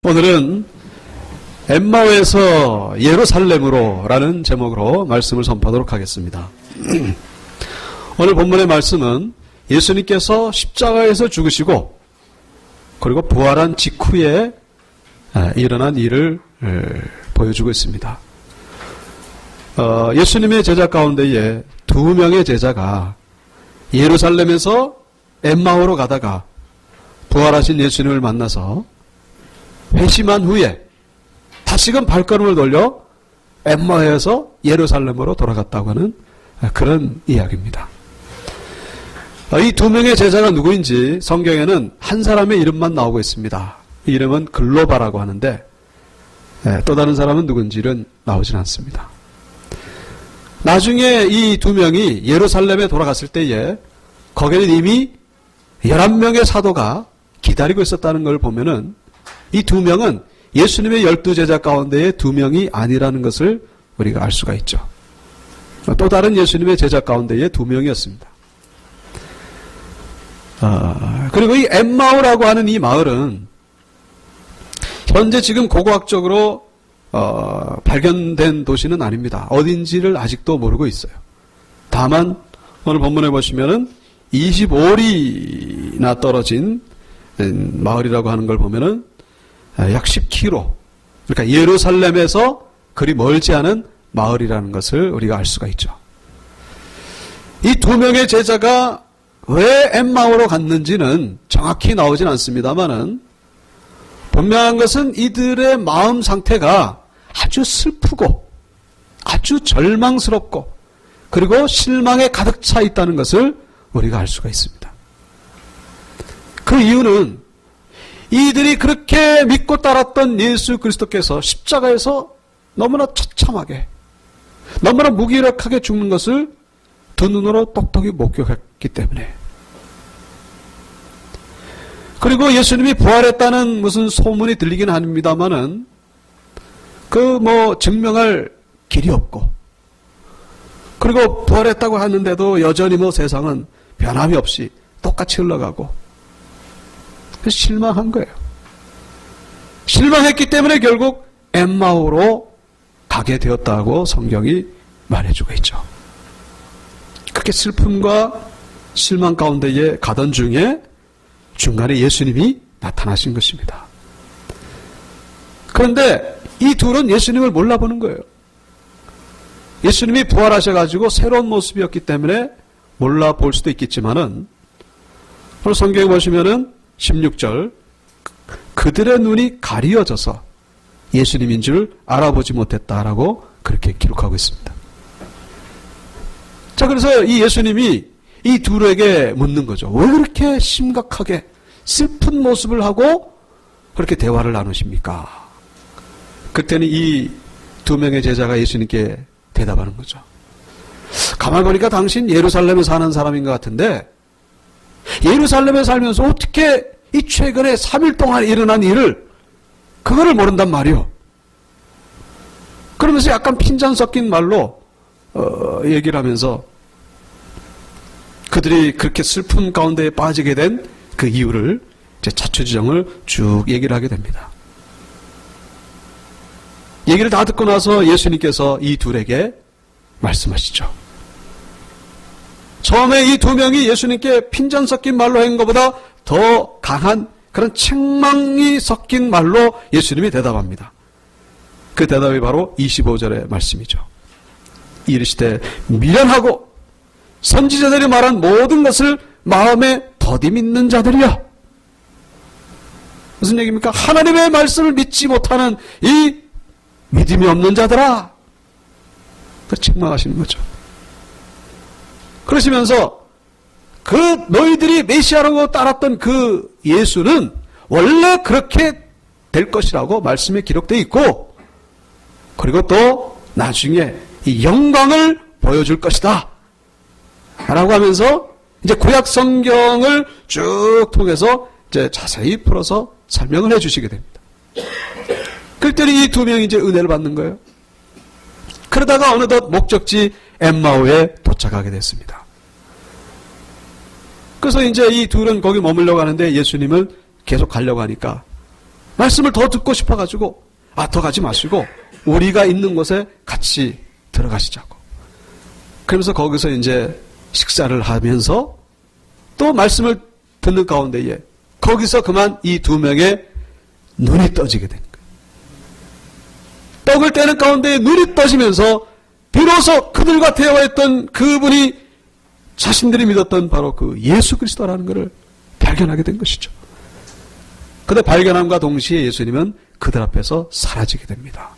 오늘은 엠마오에서 예루살렘으로 라는 제목으로 말씀을 선포하도록 하겠습니다. 오늘 본문의 말씀은 예수님께서 십자가에서 죽으시고 그리고 부활한 직후에 일어난 일을 보여주고 있습니다. 예수님의 제자 가운데에 2명의 제자가 예루살렘에서 엠마오로 가다가 부활하신 예수님을 만나서 회심한 후에 다시금 발걸음을 돌려 엠마오에서 예루살렘으로 돌아갔다고 하는 그런 이야기입니다. 이 2명의 제자가 누구인지 성경에는 한 사람의 이름만 나오고 있습니다. 이 이름은 글로바라고 하는데 또 다른 사람은 누군지는 나오진 않습니다. 나중에 이 2명이 예루살렘에 돌아갔을 때에 거기는 이미 11명의 사도가 기다리고 있었다는 걸 보면은 이 2명은 예수님의 12제자 가운데의 2명이 아니라는 것을 우리가 알 수가 있죠. 또 다른 예수님의 제자 가운데의 2명이었습니다. 그리고 이 엠마오라고 하는 이 마을은 현재 지금 고고학적으로 발견된 도시는 아닙니다. 어딘지를 아직도 모르고 있어요. 다만 오늘 본문에 보시면은 25리나 떨어진 마을이라고 하는 걸 보면은 약 10km, 그러니까 예루살렘에서 그리 멀지 않은 마을이라는 것을 우리가 알 수가 있죠. 이 2명의 제자가 왜 엠마오로 갔는지는 정확히 나오진 않습니다만은 분명한 것은 이들의 마음 상태가 아주 슬프고 아주 절망스럽고 그리고 실망에 가득 차 있다는 것을 우리가 알 수가 있습니다. 그 이유는 이들이 그렇게 믿고 따랐던 예수 그리스도께서 십자가에서 너무나 처참하게 너무나 무기력하게 죽는 것을 두 눈으로 똑똑히 목격했기 때문에, 그리고 예수님이 부활했다는 무슨 소문이 들리긴 합니다만은 증명할 길이 없고, 그리고 부활했다고 하는데도 여전히 세상은 변함이 없이 똑같이 흘러가고, 실망한 거예요. 실망했기 때문에 결국 엠마오로 가게 되었다고 성경이 말해주고 있죠. 그렇게 슬픔과 실망 가운데에 가던 중에 중간에 예수님이 나타나신 것입니다. 그런데 이 둘은 예수님을 몰라보는 거예요. 예수님이 부활하셔가지고 새로운 모습이었기 때문에 몰라볼 수도 있겠지만은, 오늘 성경에 보시면은 16절, 그들의 눈이 가리어져서 예수님인 줄 알아보지 못했다라고 그렇게 기록하고 있습니다. 자, 그래서 이 예수님이 이 둘에게 묻는 거죠. 왜 그렇게 심각하게 슬픈 모습을 하고 그렇게 대화를 나누십니까? 그때는 이 2명의 제자가 예수님께 대답하는 거죠. 가만히 보니까 당신 예루살렘에 사는 사람인 것 같은데 예루살렘에 살면서 어떻게 이 최근에 3일 동안 일어난 일을 그거를 모른단 말이요. 그러면서 약간 핀잔 섞인 말로 얘기를 하면서 그들이 그렇게 슬픔 가운데 빠지게 된 그 이유를 이제 자초지정을 쭉 얘기를 하게 됩니다. 얘기를 다 듣고 나서 예수님께서 이 둘에게 말씀하시죠. 처음에 이 2명이 예수님께 핀잔 섞인 말로 한 것보다 더 강한 그런 책망이 섞인 말로 예수님이 대답합니다. 그 대답이 바로 25절의 말씀이죠. 이르시되 미련하고 선지자들이 말한 모든 것을 마음에 더디 믿는 자들이여. 무슨 얘기입니까? 하나님의 말씀을 믿지 못하는 이 믿음이 없는 자들아. 그 책망하시는 거죠. 그러시면서 그 너희들이 메시아라고 따랐던 그 예수는 원래 그렇게 될 것이라고 말씀에 기록되어 있고, 그리고 또 나중에 이 영광을 보여줄 것이다 라고 하면서 이제 구약 성경을 쭉 통해서 이제 자세히 풀어서 설명을 해주시게 됩니다. 그랬더니 이 2명이 이제 은혜를 받는 거예요. 그러다가 어느덧 목적지 엠마오에 도착하게 됐습니다. 그래서 이제 이 둘은 거기 머물려고 하는데 예수님은 계속 가려고 하니까 말씀을 더 듣고 싶어가지고 더 가지 마시고 우리가 있는 곳에 같이 들어가시자고. 그러면서 거기서 이제 식사를 하면서 또 말씀을 듣는 가운데에 거기서 그만 이 두 명의 눈이 떠지게 된 거예요. 떡을 떼는 가운데에 눈이 떠지면서 비로소 그들과 대화했던 그분이 자신들이 믿었던 바로 그 예수 그리스도라는 것을 발견하게 된 것이죠. 그런데 발견함과 동시에 예수님은 그들 앞에서 사라지게 됩니다.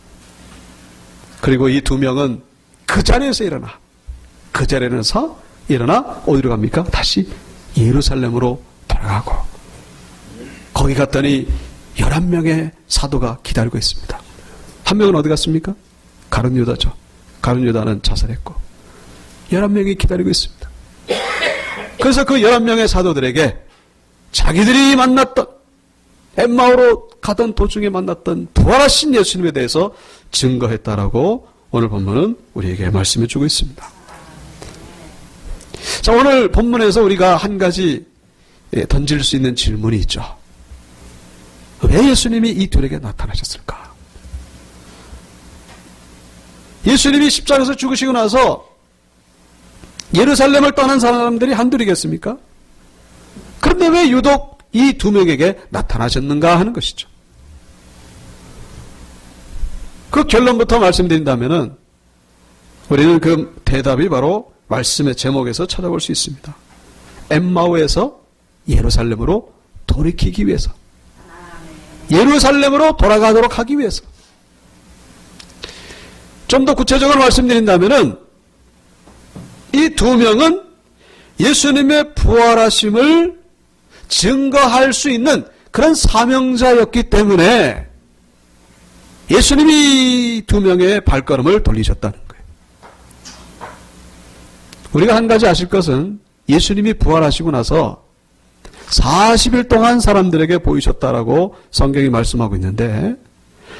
그리고 이 두 명은 그 자리에서 일어나 어디로 갑니까? 다시 예루살렘으로 돌아가고 거기 갔더니 11명의 사도가 기다리고 있습니다. 한 명은 어디 갔습니까? 가룟 유다죠. 가룟 유다는 자살했고 11명이 기다리고 있습니다. 그래서 그 11명의 사도들에게 자기들이 만났던 엠마오로 가던 도중에 만났던 부활하신 예수님에 대해서 증거했다라고 오늘 본문은 우리에게 말씀해 주고 있습니다. 자, 오늘 본문에서 우리가 한 가지 던질 수 있는 질문이 있죠. 왜 예수님이 이 둘에게 나타나셨을까? 예수님이 십자가에서 죽으시고 나서 예루살렘을 떠난 사람들이 한둘이겠습니까? 그런데 왜 유독 이 두 명에게 나타나셨는가 하는 것이죠. 그 결론부터 말씀드린다면은 우리는 그 대답이 바로 말씀의 제목에서 찾아볼 수 있습니다. 엠마오에서 예루살렘으로 돌이키기 위해서, 예루살렘으로 돌아가도록 하기 위해서. 좀 더 구체적으로 말씀드린다면은 이 두 명은 예수님의 부활하심을 증거할 수 있는 그런 사명자였기 때문에 예수님이 두 명의 발걸음을 돌리셨다는 거예요. 우리가 한 가지 아실 것은 예수님이 부활하시고 나서 40일 동안 사람들에게 보이셨다라고 성경이 말씀하고 있는데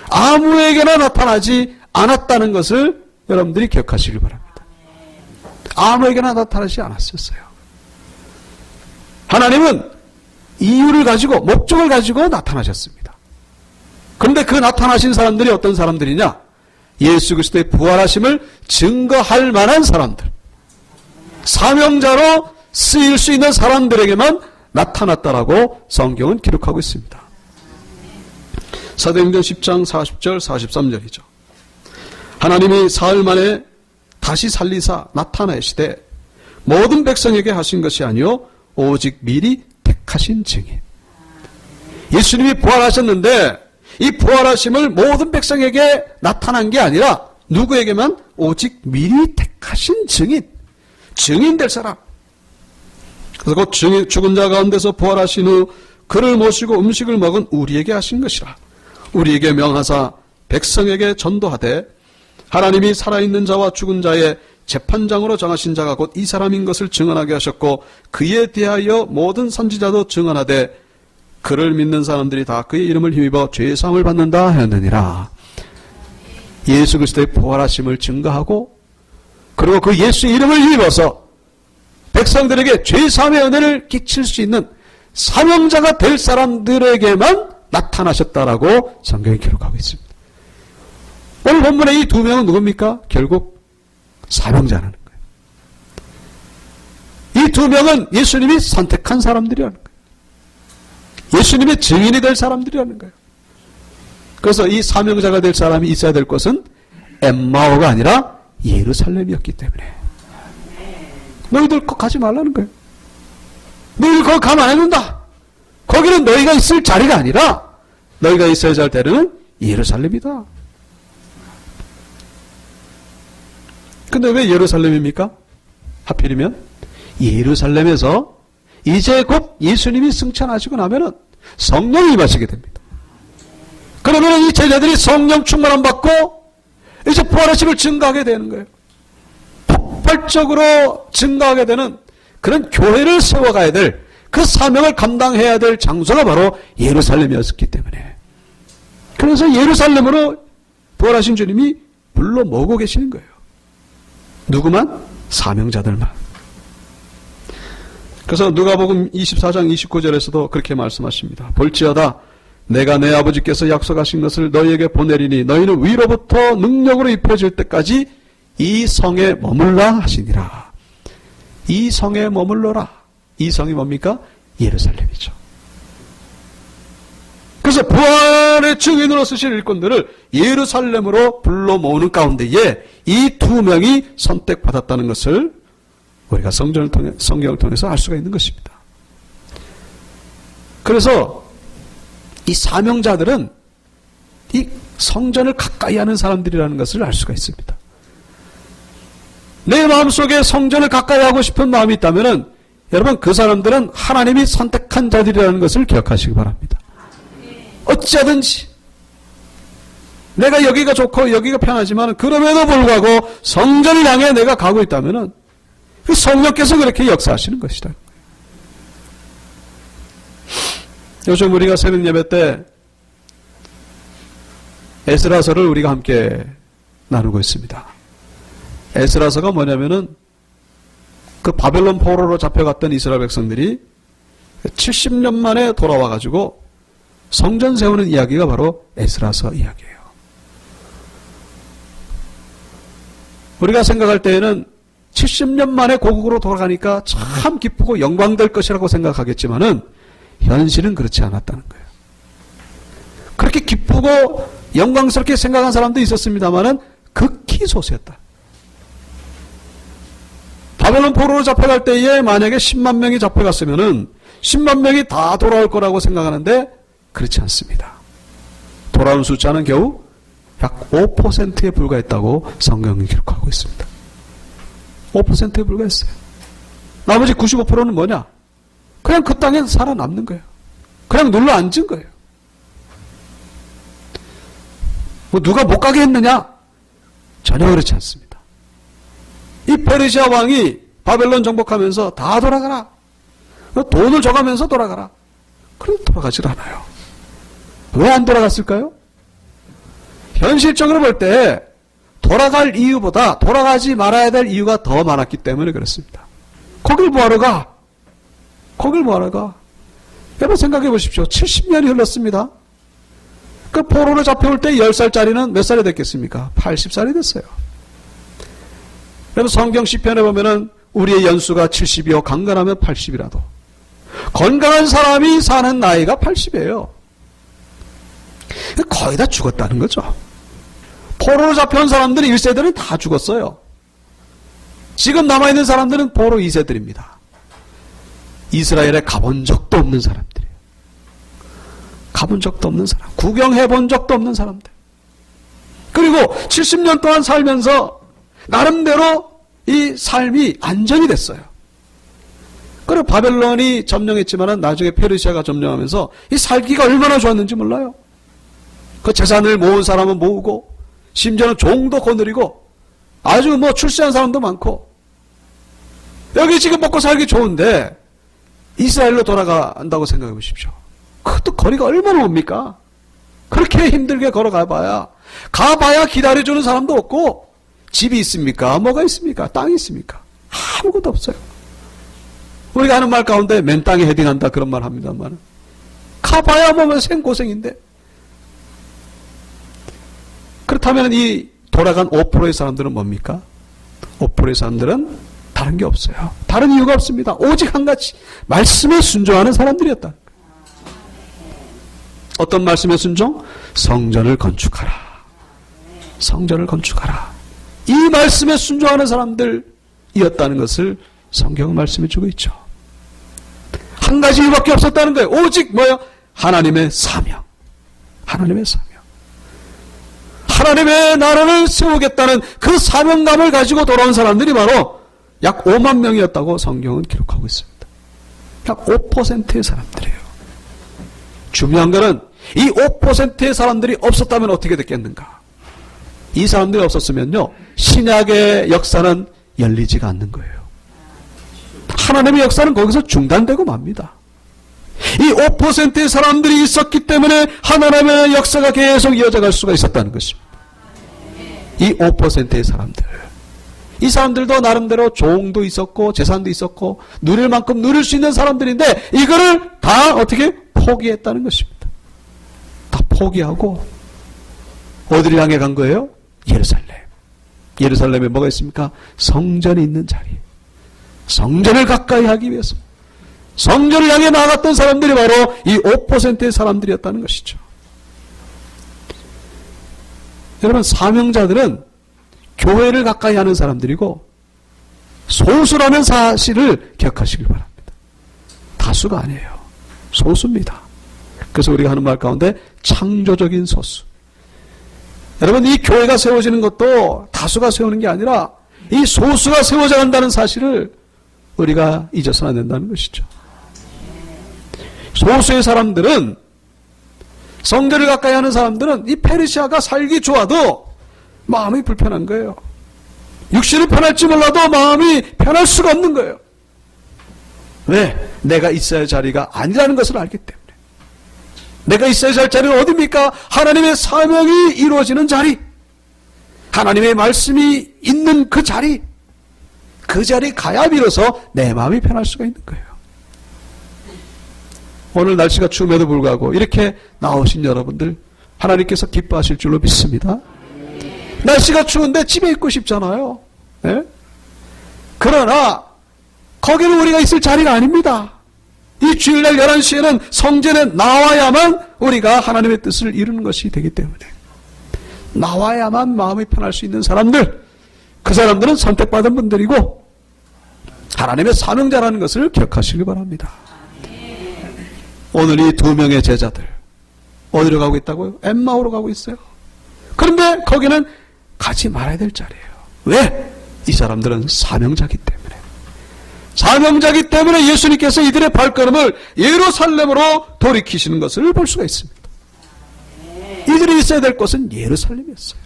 아무에게나 나타나지 않았다는 것을 여러분들이 기억하시길 바랍니다. 아무에게나 나타나지 않았었어요. 하나님은 이유를 가지고, 목적을 가지고 나타나셨습니다. 그런데 그 나타나신 사람들이 어떤 사람들이냐? 예수 그리스도의 부활하심을 증거할 만한 사람들, 사명자로 쓰일 수 있는 사람들에게만 나타났다라고 성경은 기록하고 있습니다. 사도행전 10장 40절 43절이죠. 하나님이 사흘 만에 다시 살리사 나타내시되 모든 백성에게 하신 것이 아니요 오직 미리 택하신 증인. 예수님이 부활하셨는데 이 부활하심을 모든 백성에게 나타난 게 아니라 누구에게만? 오직 미리 택하신 증인 될 사람. 그래서 곧 죽은 자 가운데서 부활하신 후 그를 모시고 음식을 먹은 우리에게 하신 것이라. 우리에게 명하사 백성에게 전도하되 하나님이 살아있는 자와 죽은 자의 재판장으로 정하신 자가 곧 이 사람인 것을 증언하게 하셨고 그에 대하여 모든 선지자도 증언하되 그를 믿는 사람들이 다 그의 이름을 힘입어 죄의 사함을 받는다 하였느니라. 예수 그리스도의 부활하심을 증거하고 그리고 그 예수의 이름을 힘입어서 백성들에게 죄의 사함의 은혜를 끼칠 수 있는 사명자가 될 사람들에게만 나타나셨다라고 성경이 기록하고 있습니다. 오늘 본문의 이 두 명은 누굽니까? 결국 사명자라는 거예요. 이 두 명은 예수님이 선택한 사람들이라는 거예요. 예수님의 증인이 될 사람들이라는 거예요. 그래서 이 사명자가 될 사람이 있어야 될 곳은 엠마오가 아니라 예루살렘이었기 때문에 너희들 거 가지 말라는 거예요. 너희들 거기 가면 안 된다. 거기는 너희가 있을 자리가 아니라 너희가 있어야 할 때는 예루살렘이다. 근데 왜 예루살렘입니까? 하필이면 예루살렘에서 이제 곧 예수님이 승천하시고 나면은 성령이 임하시게 됩니다. 그러면 이 제자들이 성령 충만함 받고 이제 부활하심을 증거하게 되는 거예요. 폭발적으로 증거하게 되는 그런 교회를 세워가야 될 그 사명을 감당해야 될 장소가 바로 예루살렘이었기 때문에 그래서 예루살렘으로 부활하신 주님이 불러 모으고 계시는 거예요. 누구만? 사명자들만. 그래서 누가복음 24장 29절에서도 그렇게 말씀하십니다. 볼지어다 내가 내 아버지께서 약속하신 것을 너희에게 보내리니 너희는 위로부터 능력으로 입혀질 때까지 이 성에 머물라 하시니라. 이 성에 머물러라. 이 성이 뭡니까? 예루살렘이죠. 그래서 부활의 증인으로 쓰실 일꾼들을 예루살렘으로 불러 모으는 가운데에 이 두 명이 선택받았다는 것을 우리가 성경을 통해서 알 수가 있는 것입니다. 그래서 이 사명자들은 이 성전을 가까이 하는 사람들이라는 것을 알 수가 있습니다. 내 마음속에 성전을 가까이 하고 싶은 마음이 있다면 여러분 그 사람들은 하나님이 선택한 자들이라는 것을 기억하시기 바랍니다. 어찌하든지 내가 여기가 좋고 여기가 편하지만 그럼에도 불구하고 성전을 향해 내가 가고 있다면 그 성령께서 그렇게 역사하시는 것이다. 요즘 우리가 새벽 예배 때 에스라서를 우리가 함께 나누고 있습니다. 에스라서가 뭐냐면은 그 바벨론 포로로 잡혀갔던 이스라엘 백성들이 70년 만에 돌아와가지고 성전 세우는 이야기가 바로 에스라서 이야기예요. 우리가 생각할 때에는 70년 만에 고국으로 돌아가니까 참 기쁘고 영광될 것이라고 생각하겠지만은 현실은 그렇지 않았다는 거예요. 그렇게 기쁘고 영광스럽게 생각한 사람도 있었습니다만은 극히 소수였다. 바벨론 포로로 잡혀갈 때에 만약에 10만 명이 잡혀갔으면은 10만 명이 다 돌아올 거라고 생각하는데 그렇지 않습니다. 돌아온 숫자는 겨우 약 5%에 불과했다고 성경이 기록하고 있습니다. 5%에 불과했어요. 나머지 95%는 뭐냐? 그냥 그 땅에 살아남는 거예요. 그냥 눌러 앉은 거예요. 뭐 누가 못 가게 했느냐? 전혀 그렇지 않습니다. 이 페르시아 왕이 바벨론 정복하면서 다 돌아가라. 돈을 줘가면서 돌아가라. 그래도 돌아가질 않아요. 왜 안 돌아갔을까요? 현실적으로 볼 때 돌아갈 이유보다 돌아가지 말아야 될 이유가 더 많았기 때문에 그렇습니다. 거길 뭐하러 가? 거길 뭐하러 가? 여러분 생각해 보십시오. 70년이 흘렀습니다. 그 포로로 잡혀올 때 10살짜리는 몇 살이 됐겠습니까? 80살이 됐어요. 여러분 성경 시편에 보면은 우리의 연수가 70이요 강건하면 80이라도 건강한 사람이 사는 나이가 80이에요. 거의 다 죽었다는 거죠. 포로로 잡혀온 사람들이 1세들은 다 죽었어요. 지금 남아있는 사람들은 포로 2세들입니다. 이스라엘에 가본 적도 없는 사람들이에요. 가본 적도 없는 사람, 구경해 본 적도 없는 사람들. 그리고 70년 동안 살면서 나름대로 이 삶이 안정이 됐어요. 그리고 바벨론이 점령했지만 나중에 페르시아가 점령하면서 이 살기가 얼마나 좋았는지 몰라요. 그 재산을 모은 사람은 모으고 심지어는 종도 거느리고 아주 뭐 출세한 사람도 많고 여기 지금 먹고 살기 좋은데 이스라엘로 돌아간다고 생각해 보십시오. 그것도 거리가 얼마나 멉니까? 그렇게 힘들게 걸어가봐야 가봐야 기다려주는 사람도 없고 집이 있습니까? 뭐가 있습니까? 땅이 있습니까? 아무것도 없어요. 우리가 하는 말 가운데 맨 땅에 헤딩한다 그런 말 합니다만 가봐야 뭐 생고생인데 그렇다면 이 돌아간 5%의 사람들은 뭡니까? 5%의 사람들은 다른 게 없어요. 다른 이유가 없습니다. 오직 한 가지 말씀에 순종하는 사람들이었다. 어떤 말씀에 순종? 성전을 건축하라. 성전을 건축하라. 이 말씀에 순종하는 사람들이었다는 것을 성경은 말씀해 주고 있죠. 한 가지 이유밖에 없었다는 거예요. 오직 뭐요? 하나님의 사명. 하나님의 사명. 하나님의 나라를 세우겠다는 그 사명감을 가지고 돌아온 사람들이 바로 약 5만 명이었다고 성경은 기록하고 있습니다. 약 5%의 사람들이에요. 중요한 것은 이 5%의 사람들이 없었다면 어떻게 됐겠는가? 이 사람들이 없었으면요, 신약의 역사는 열리지가 않는 거예요. 하나님의 역사는 거기서 중단되고 맙니다. 이 5%의 사람들이 있었기 때문에 하나님의 역사가 계속 이어져 갈 수가 있었다는 것입니다. 이 5%의 사람들. 이 사람들도 나름대로 종도 있었고 재산도 있었고 누릴 만큼 누릴 수 있는 사람들인데 이거를 다 어떻게 포기했다는 것입니다. 포기하고 어디를 향해 간 거예요? 예루살렘. 예루살렘에 뭐가 있습니까? 성전이 있는 자리. 성전을 가까이 하기 위해서 성전을 향해 나아갔던 사람들이 바로 이 5%의 사람들이었다는 것이죠. 여러분, 사명자들은 교회를 가까이 하는 사람들이고 소수라는 사실을 기억하시길 바랍니다. 다수가 아니에요. 소수입니다. 그래서 우리가 하는 말 가운데 창조적인 소수. 여러분, 이 교회가 세워지는 것도 다수가 세우는 게 아니라 이 소수가 세워져 간다는 사실을 우리가 잊어서는 안 된다는 것이죠. 소수의 사람들은, 성전을 가까이 하는 사람들은 이 페르시아가 살기 좋아도 마음이 불편한 거예요. 육신이 편할지 몰라도 마음이 편할 수가 없는 거예요. 왜? 내가 있어야 할 자리가 아니라는 것을 알기 때문에. 내가 있어야 할 자리는 어디입니까? 하나님의 사명이 이루어지는 자리, 하나님의 말씀이 있는 그 자리, 그 자리에 가야 비로소 내 마음이 편할 수가 있는 거예요. 오늘 날씨가 추움에도 불구하고 이렇게 나오신 여러분들 하나님께서 기뻐하실 줄로 믿습니다. 날씨가 추운데 집에 있고 싶잖아요. 네? 그러나 거기는 우리가 있을 자리가 아닙니다. 이 주일날 11시에는 성전에 나와야만 우리가 하나님의 뜻을 이루는 것이 되기 때문에 나와야만 마음이 편할 수 있는 사람들, 그 사람들은 선택받은 분들이고 하나님의 사명자라는 것을 기억하시기 바랍니다. 오늘 이 2명의 제자들 어디로 가고 있다고요? 엠마오로 가고 있어요. 그런데 거기는 가지 말아야 될 자리예요. 왜? 이 사람들은 사명자기 때문에. 사명자기 때문에 예수님께서 이들의 발걸음을 예루살렘으로 돌이키시는 것을 볼 수가 있습니다. 이들이 있어야 될 곳은 예루살렘이었어요.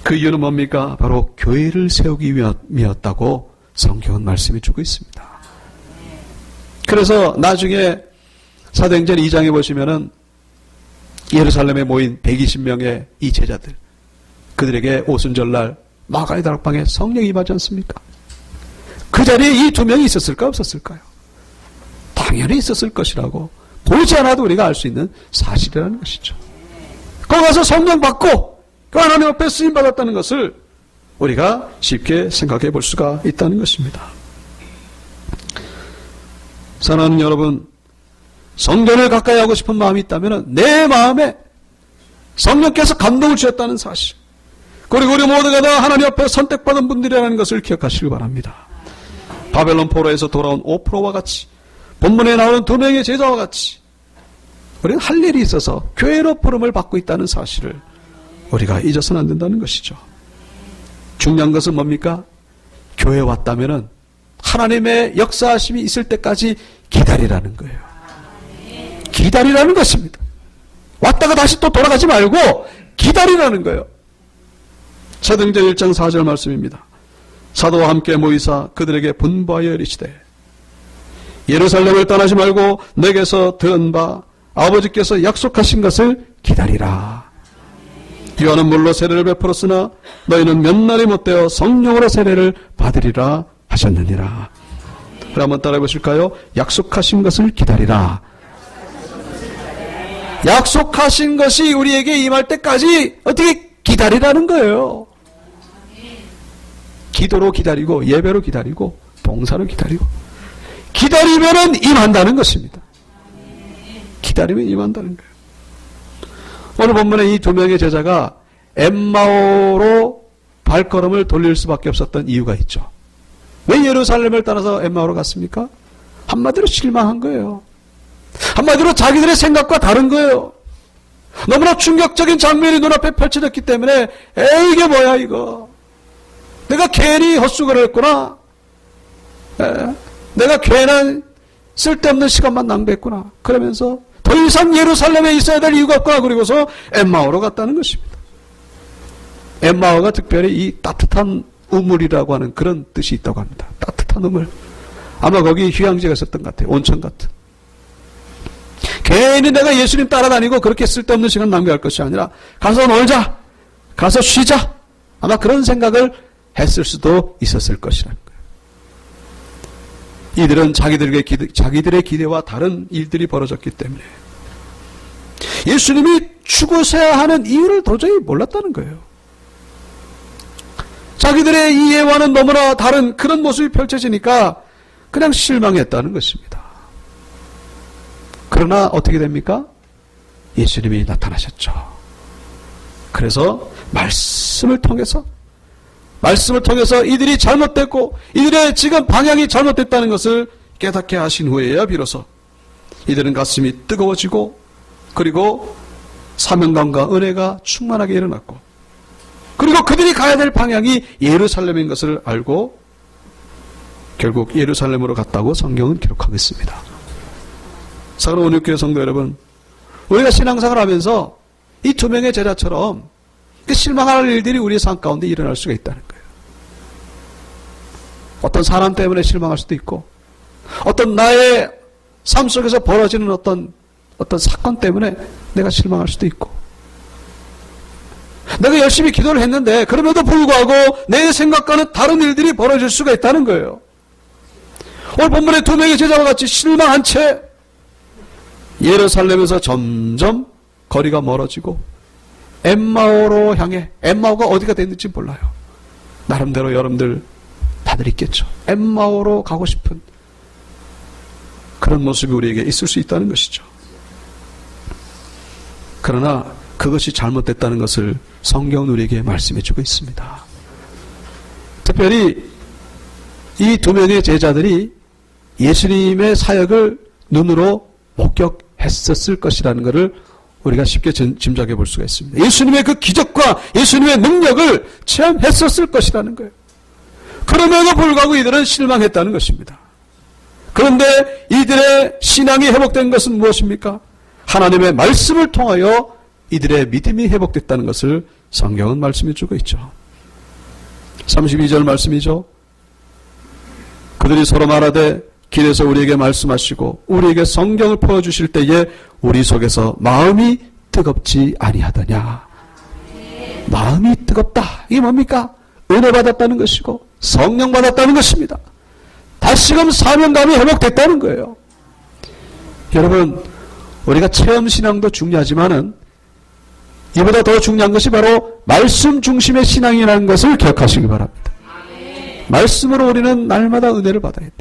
그 이유는 뭡니까? 바로 교회를 세우기 위함이었다고 성경은 말씀해 주고 있습니다. 그래서 나중에 사도행전 2장에 보시면은 예루살렘에 모인 120명의 이 제자들, 그들에게 오순절날 마가의 다락방에 성령이 임하지 않습니까? 그 자리에 이 2명이 있었을까 없었을까요? 당연히 있었을 것이라고 보지 않아도 우리가 알 수 있는 사실이라는 것이죠. 거기 가서 성령 받고 그 하나님 앞에 쓰임 받았다는 것을 우리가 쉽게 생각해 볼 수가 있다는 것입니다. 사랑하는 여러분, 성전을 가까이 하고 싶은 마음이 있다면 내 마음에 성령께서 감동을 주셨다는 사실, 그리고 우리 모두가 다 하나님 앞에 선택받은 분들이라는 것을 기억하시기 바랍니다. 바벨론 포로에서 돌아온 5%와 같이, 본문에 나오는 2명의 제자와 같이 우리는 할 일이 있어서 교회로 부름을 받고 있다는 사실을 우리가 잊어서는 안 된다는 것이죠. 중요한 것은 뭡니까? 교회에 왔다면은 하나님의 역사하심이 있을 때까지 기다리라는 거예요. 기다리라는 것입니다. 왔다가 다시 또 돌아가지 말고 기다리라는 거예요. 사도행전 1장 4절 말씀입니다. 사도와 함께 모이사 그들에게 분부하여 이르시되 예루살렘을 떠나지 말고 내게서 들은 바 아버지께서 약속하신 것을 기다리라. 요한은 물로 세례를 베풀었으나 너희는 몇 날이 못되어 성령으로 세례를 받으리라 하셨느니라. 그럼 한번 따라해 보실까요? 약속하신 것을 기다리라. 약속하신 것이 우리에게 임할 때까지 어떻게 기다리라는 거예요. 기도로 기다리고 예배로 기다리고 봉사로 기다리고 기다리면은 임한다는 것입니다. 기다리면 임한다는 거예요. 오늘 본문에 이 2명의 제자가 엠마오로 발걸음을 돌릴 수밖에 없었던 이유가 있죠. 왜 예루살렘을 따라서 엠마오로 갔습니까? 한마디로 실망한 거예요. 한마디로 자기들의 생각과 다른 거예요. 너무나 충격적인 장면이 눈앞에 펼쳐졌기 때문에 에이 이게 뭐야 이거. 내가 괜히 헛수고를 했구나. 내가 괜한 쓸데없는 시간만 낭비했구나. 그러면서 더 이상 예루살렘에 있어야 될 이유가 없구나. 그리고서 엠마오로 갔다는 것입니다. 엠마오가 특별히 이 따뜻한 우물이라고 하는 그런 뜻이 있다고 합니다. 따뜻한 우물. 아마 거기 휴양지가 있었던 것 같아요. 온천 같은. 괜히 내가 예수님 따라다니고 그렇게 쓸데없는 시간 낭비할 것이 아니라 가서 놀자. 가서 쉬자. 아마 그런 생각을 했을 수도 있었을 것이라는 거예요. 이들은 자기들의 기대와 다른 일들이 벌어졌기 때문에 예수님이 죽으셔야 하는 이유를 도저히 몰랐다는 거예요. 자기들의 이해와는 너무나 다른 그런 모습이 펼쳐지니까 그냥 실망했다는 것입니다. 그러나 어떻게 됩니까? 예수님이 나타나셨죠. 그래서 말씀을 통해서 이들이 잘못됐고 이들의 지금 방향이 잘못됐다는 것을 깨닫게 하신 후에야 비로소 이들은 가슴이 뜨거워지고 그리고 사명감과 은혜가 충만하게 일어났고 그리고 그들이 가야 될 방향이 예루살렘인 것을 알고 결국 예루살렘으로 갔다고 성경은 기록하고 있습니다. 사랑하는 온유교회 성도 여러분, 우리가 신앙생활을 하면서 이 두 명의 제자처럼 실망할 일들이 우리의 삶 가운데 일어날 수가 있다는 거예요. 어떤 사람 때문에 실망할 수도 있고 어떤 나의 삶 속에서 벌어지는 어떤 사건 때문에 내가 실망할 수도 있고 내가 열심히 기도를 했는데 그럼에도 불구하고 내 생각과는 다른 일들이 벌어질 수가 있다는 거예요. 오늘 본문의 두 명의 제자와 같이 실망한 채 예루살렘에서 점점 거리가 멀어지고 엠마오로 향해, 엠마오가 어디가 됐는지 몰라요. 나름대로 여러분들 다들 있겠죠. 엠마오로 가고 싶은 그런 모습이 우리에게 있을 수 있다는 것이죠. 그러나 그것이 잘못됐다는 것을 성경은 우리에게 말씀해주고 있습니다. 특별히 이 두 명의 제자들이 예수님의 사역을 눈으로 목격했었을 것이라는 것을 우리가 쉽게 짐작해 볼 수가 있습니다. 예수님의 그 기적과 예수님의 능력을 체험했었을 것이라는 거예요. 그럼에도 불구하고 이들은 실망했다는 것입니다. 그런데 이들의 신앙이 회복된 것은 무엇입니까? 하나님의 말씀을 통하여 이들의 믿음이 회복됐다는 것을 성경은 말씀해 주고 있죠. 32절 말씀이죠. 그들이 서로 말하되 길에서 우리에게 말씀하시고 우리에게 성경을 보여주실 때에 우리 속에서 마음이 뜨겁지 아니하더냐. 마음이 뜨겁다. 이게 뭡니까? 은혜 받았다는 것이고 성령 받았다는 것입니다. 다시금 사명감이 회복됐다는 거예요. 여러분, 우리가 체험신앙도 중요하지만은 이보다 더 중요한 것이 바로 말씀 중심의 신앙이라는 것을 기억하시기 바랍니다. 말씀으로 우리는 날마다 은혜를 받아야 돼.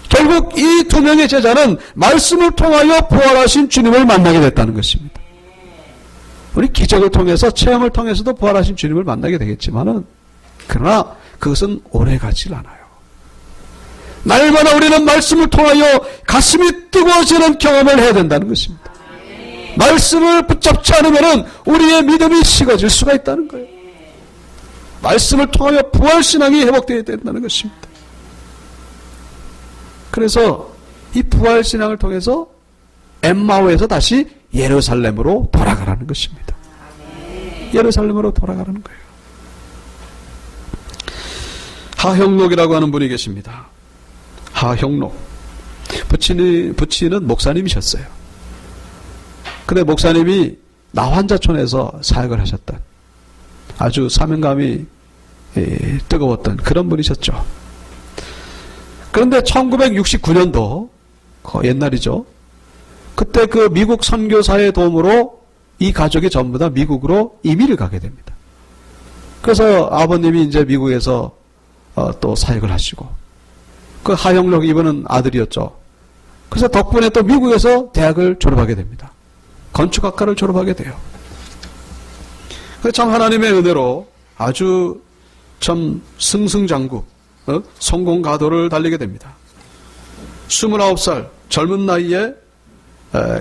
결국 이 두 명의 제자는 말씀을 통하여 부활하신 주님을 만나게 됐다는 것입니다. 우리 기적을 통해서 체험을 통해서도 부활하신 주님을 만나게 되겠지만은 그러나 그것은 오래가지 않아요. 날마다 우리는 말씀을 통하여 가슴이 뜨거워지는 경험을 해야 된다는 것입니다. 말씀을 붙잡지 않으면 우리의 믿음이 식어질 수가 있다는 거예요. 말씀을 통하여 부활신앙이 회복되어야 된다는 것입니다. 그래서 이 부활신앙을 통해서 엠마오에서 다시 예루살렘으로 돌아가라는 것입니다. 예루살렘으로 돌아가라는 거예요. 하형록이라고 하는 분이 계십니다. 하형록. 부친은 목사님이셨어요. 근데 목사님이 나환자촌에서 사역을 하셨던 아주 사명감이 뜨거웠던 그런 분이셨죠. 그런데 1969년도 옛날이죠. 그때 그 미국 선교사의 도움으로 이 가족이 전부 다 미국으로 이민을 가게 됩니다. 그래서 아버님이 이제 미국에서 또 사역을 하시고 그 하영록 이분은 아들이었죠. 그래서 덕분에 또 미국에서 대학을 졸업하게 됩니다. 건축학과를 졸업하게 돼요. 참 하나님의 은혜로 아주 참 승승장구 성공가도를 달리게 됩니다. 29살 젊은 나이에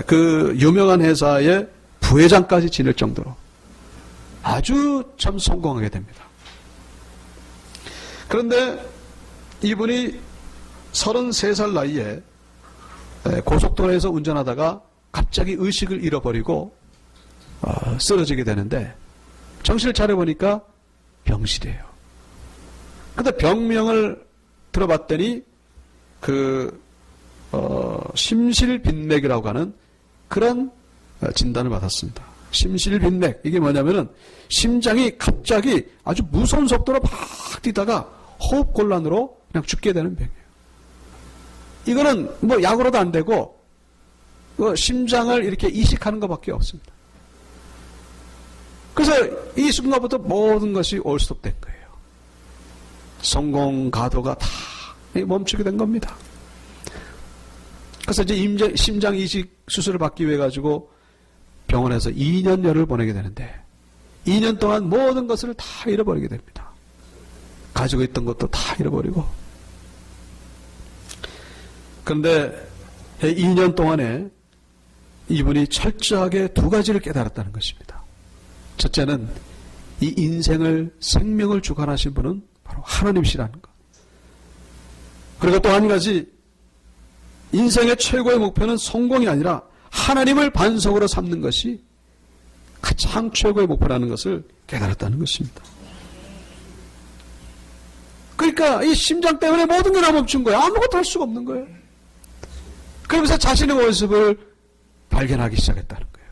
그 유명한 회사의 부회장까지 지낼 정도로 아주 참 성공하게 됩니다. 그런데 이분이 33살 나이에 고속도로에서 운전하다가 갑자기 의식을 잃어버리고 쓰러지게 되는데 정신을 차려보니까 병실이에요. 근데 병명을 들어봤더니 심실빈맥이라고 하는 그런 진단을 받았습니다. 심실빈맥, 이게 뭐냐면은 심장이 갑자기 아주 무서운 속도로 막 뛰다가 호흡곤란으로 그냥 죽게 되는 병이에요. 이거는 뭐 약으로도 안 되고 심장을 이렇게 이식하는 것밖에 없습니다. 그래서 이 순간부터 모든 것이 올스톱된 거예요. 성공 가도가 다 멈추게 된 겁니다. 그래서 이제 심장 이식 수술을 받기 위해 가지고 병원에서 2년여를 보내게 되는데 2년 동안 모든 것을 다 잃어버리게 됩니다. 가지고 있던 것도 다 잃어버리고. 그런데 2년 동안에 이분이 철저하게 두 가지를 깨달았다는 것입니다. 첫째는 이 인생을 생명을 주관하신 분은 바로 하나님이시라는 것. 그리고 또 한 가지, 인생의 최고의 목표는 성공이 아니라 하나님을 반석으로 삼는 것이 가장 최고의 목표라는 것을 깨달았다는 것입니다. 그러니까 이 심장 때문에 모든 게 다 멈춘 거예요. 아무것도 할 수가 없는 거예요. 그러면서 자신의 모습을 발견하기 시작했다는 거예요.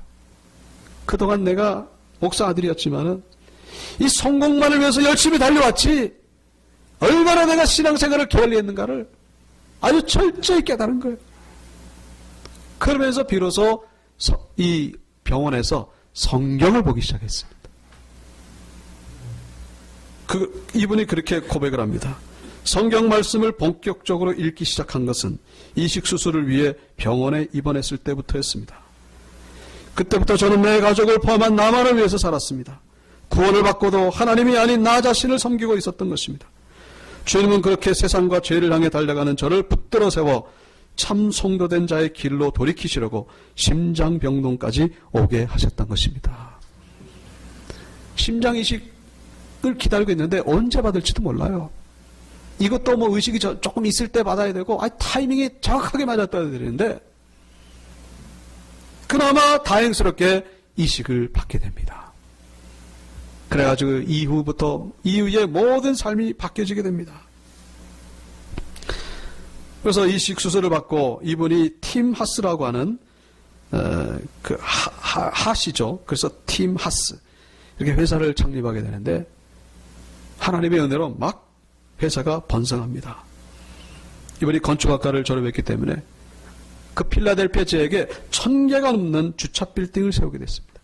그동안 내가 목사 아들이었지만은 이 성공만을 위해서 열심히 달려왔지 얼마나 내가 신앙생활을 게을리했는가를 아주 철저히 깨달은 거예요. 그러면서 비로소 이 병원에서 성경을 보기 시작했습니다. 이분이 그렇게 고백을 합니다. 성경 말씀을 본격적으로 읽기 시작한 것은 이식수술을 위해 병원에 입원했을 때부터였습니다. 그때부터 저는 내 가족을 포함한 나만을 위해서 살았습니다. 구원을 받고도 하나님이 아닌 나 자신을 섬기고 있었던 것입니다. 주님은 그렇게 세상과 죄를 향해 달려가는 저를 붙들어 세워 참 성도된 자의 길로 돌이키시려고 심장병동까지 오게 하셨던 것입니다. 심장이식을 기다리고 있는데 언제 받을지도 몰라요. 이것도 뭐 의식이 조금 있을 때 받아야 되고 타이밍이 정확하게 맞았다야 되는데 그나마 다행스럽게 이식을 받게 됩니다. 그래가지고 이후의 모든 삶이 바뀌어지게 됩니다. 그래서 이식 수술을 받고 이분이 팀 하스라고 하는 하시죠. 그래서 팀 하스 이렇게 회사를 창립하게 되는데 하나님의 은혜로 막 회사가 번성합니다. 이분이 건축학과를 졸업했기 때문에 그 필라델피아 지역에 1000개가 넘는 주차 빌딩을 세우게 됐습니다.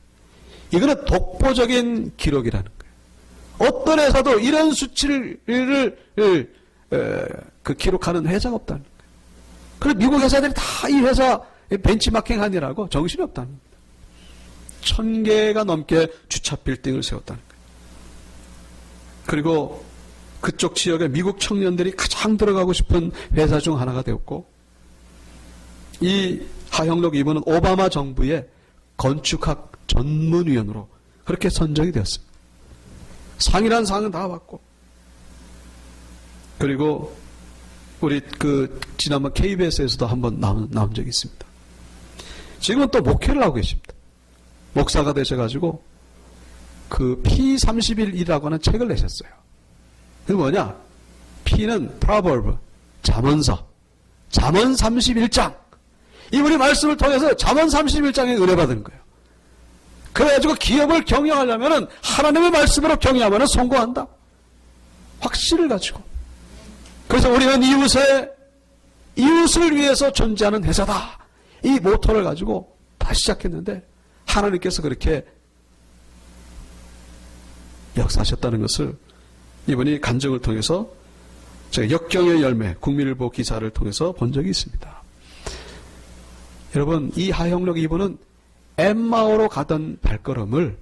이거는 독보적인 기록이라는 거예요. 어떤 회사도 이런 수치를 기록하는 회사가 없다는 거예요. 그래서 미국 회사들이 다 이 회사 벤치마킹 하느라고 정신이 없다는 겁니다. 1000개가 넘게 주차 빌딩을 세웠다는 거예요. 그리고 그쪽 지역에 미국 청년들이 가장 들어가고 싶은 회사 중 하나가 되었고 이 하형록 이분은 오바마 정부의 건축학 전문위원으로 그렇게 선정이 되었습니다. 상이란 상은 다 받고 그리고 우리 지난번 KBS에서도 한번 나온 적이 있습니다. 지금은 또 목회를 하고 계십니다. 목사가 되셔가지고 P31이라고 하는 책을 내셨어요. 그게 뭐냐? P는 Proverb, 잠언서, 잠언 31장. 이분이 말씀을 통해서 잠언 31장에 은혜받은 거예요. 그래가지고 기업을 경영하려면은 하나님의 말씀으로 경영하면은 성공한다. 확신을 가지고. 그래서 우리는 이웃을 위해서 존재하는 회사다. 이 모토를 가지고 다시 시작했는데 하나님께서 그렇게 역사하셨다는 것을 이분이 간증을 통해서 제가 역경의 열매 국민일보 기사를 통해서 본 적이 있습니다. 여러분 이 하형록 이분은 엠마오로 가던 발걸음을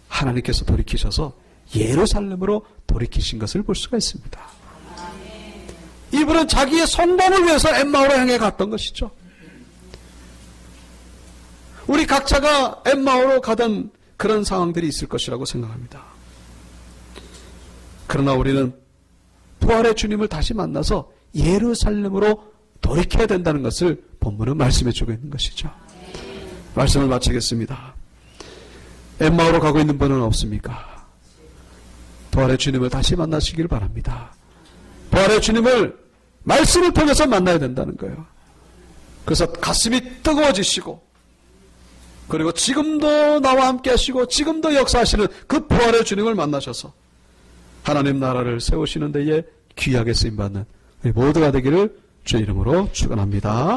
하나님께서 돌이키셔서 예루살렘으로 돌이키신 것을 볼 수가 있습니다. 이분은 자기의 성공을 위해서 엠마오로 향해 갔던 것이죠. 우리 각자가 엠마오로 가던 그런 상황들이 있을 것이라고 생각합니다. 그러나 우리는 부활의 주님을 다시 만나서 예루살렘으로 돌이켜야 된다는 것을 본문은 말씀해 주고 있는 것이죠. 말씀을 마치겠습니다. 엠마오로 가고 있는 분은 없습니까? 부활의 주님을 다시 만나시길 바랍니다. 부활의 주님을 말씀을 통해서 만나야 된다는 거예요. 그래서 가슴이 뜨거워지시고 그리고 지금도 나와 함께 하시고 지금도 역사하시는 그 부활의 주님을 만나셔서 하나님 나라를 세우시는 데에 귀하게 쓰임받는 우리 모두가 되기를 주의 이름으로 축원합니다.